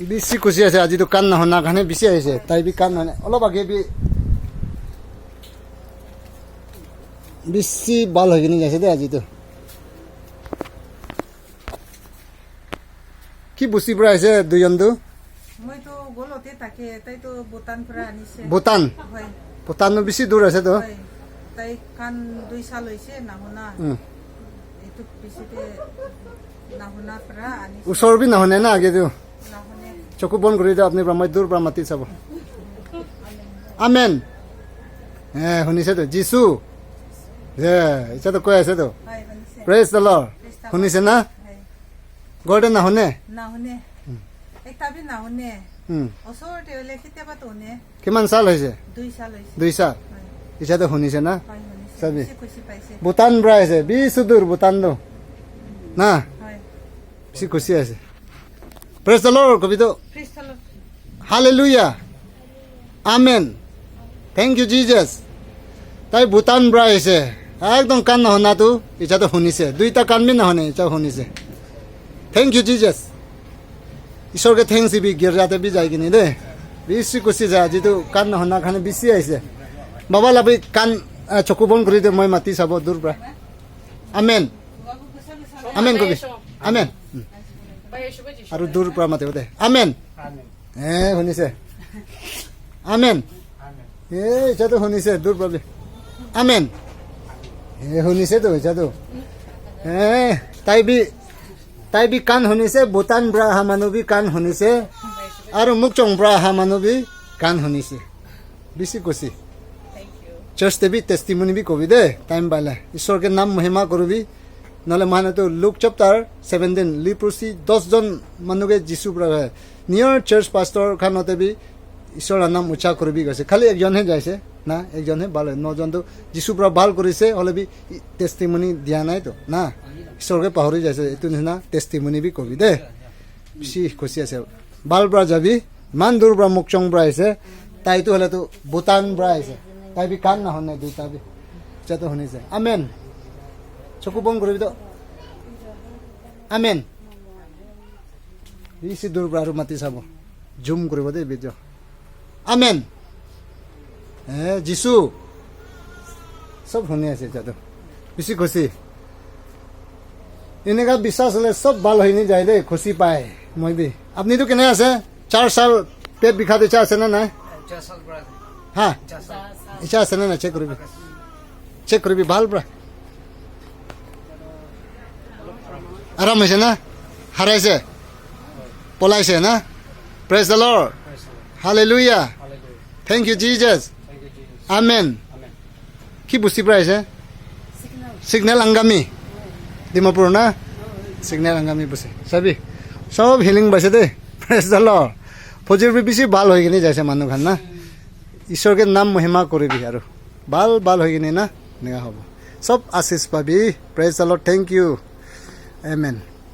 বেছি খুচি আছে আজিতো কাণ নহনাৰ কাৰণে বেছি আহিছে তাই বি কাণ নহনে অলপ আগে বি বেছি ভাল হৈ কিনে যাইছে দে আজিতো কি বস্তি পৰা আহিছে দুজনটো মইতো গলতে থাকে তাইতো ভুটান পৰা আনিছে ভুটান হয় ভুটানো বেছি দূৰ আছে তো তাই কাণ 2 সাল হৈছে নাহুনা এইটো পিছতে নাহুনা পৰা আনিছে ওচৰ বি নহনে না আগেতো নাহুনে চকু বন্ধ কৰি দিয়ক আপুনি মই দূৰ পৰা মাতি চাব আমেন শুনিছে তো যিছু এতিয়াতো কৈ আছে তো হয় শুনিছে প্ৰেজ দ্য লৰ্ড শুনিছে না গড়তে নাহুনে নাহুনে একটা বি নাহুনে ওচৰতে হলে কেতিয়াবাতো শুনে কিমান চাল হৈছে 2 সাল হৈছে 2 চাল এতিয়াতো শুনিছে না হয় শুনিছে চাবি খুশি পাইছে ভুটান পৰা আহিছে বেছি দূৰ ভুটানটো না হয় বেছি খুচি আছে প্ৰেজ দ্য লৰ্ড কবিতো খ্ৰীষ্টান hallelujah amen thank you Jesus তাই ভুটান পৰা আহিছে একদম কাণ নহনাটো এতিয়াতো শুনিছে 2টা কাণ বি নহনে এতিয়াও শুনিছে থেংক ইউ জিজাছ ঈশ্বৰকে থেংকছ দিবি গিৰ্জাতে বি যাই কিনে দেই বেছি খুচি যায় আজিতো কাণ নহনাৰ কাৰণে বেছি আহিছে বাবা লাবি কাণ চকু বন্ধ কৰি দে মই মাতি চাব দূৰ পৰা আমেন আমেন কবি আমেন আৰু দূৰ পৰা মাতিব দে আমেন শুনিছে আমেন এতিয়াতো শুনিছে দূৰ পৰা আমেন শুনিছেতো এতিয়াতো তাই বি কাণ শুনিছে ভুটান পৰা অহা মানুহ বি কাণ শুনিছে আৰু মুকচং পৰা অহা মানুহ বি কাণ শুনিছে বেছি কৈছি চাৰ্চতে বি টেষ্টিমনি বি কবি দে টাইম পালে ঈশ্বৰকে নাম মহিমা কৰিবি নহ'লে মানুহটো লুক চেপ্টাৰ 17 লিপ্ৰচি 10জন মানুহকে যিছু পৰা নিয়ৰ চাৰ্চ পাষ্টৰ খানতে বি ঈশ্বৰৰ নাম উচ্চাৰ কৰিবি গৈছে খালি একজনহে যাইছে না একজনহে ভাল 9জনটো যিছু পৰা ভাল কৰিছে হ'লে বি টেষ্টিমনি দিয়া নাইতো না ঈশ্বৰকে পাহৰি যাইছে এইটো নিচিনা টেষ্টিমনি বি কবি দে বেছি খুচি আছে ভাল পৰা যাবি ইমান দূৰ পৰা মুকচং পৰা আহিছে তাইতো হ'লেতো ভুটান পৰা আহিছে তাই বি কাণ নাশুনে 2টা বি এতিয়াতো শুনিছে আমেন চকু বন্ধ কৰিবি তো আমেন বেছি দূৰ পৰা আৰু মাতি চাব জুম কৰিব দেই ভিডিঅ' আমেন যিছু চব শুনি আছে এতিয়াতো বেছি খুচি এনেকুৱা বিশ্বাস হ'লে চব ভাল হৈ যায় দেই খুচি পায় মই বি আপুনিতো কেনে আছে 4 সাল পেট বিষাত ইচ্ছা আছে না নাই হা ইচ্ছা আছে না নাই চেক কৰিবি ভাল পৰা আৰাম হৈছে না হাৰাইছে পলাইছে না praise the Lord hallelujah thank you Jesus amen কি বস্তি পৰা আহিছে সিগনেল আংগামী ডিমাপুৰ না সিগনেল আংগামী বসে চাবি সব হিলিং পাইছে দেই প্ৰেজ দ্য লৰ্ড ফজিৰ বেছি ভাল হৈ কিনে যাইছে মানুহখান না ঈশ্বৰকে নাম মহিমা কৰিবি আৰু ভাল হৈ কিনে না এনেকুৱা হ'ব চব আশীষ পাবি praise the lord thank you amen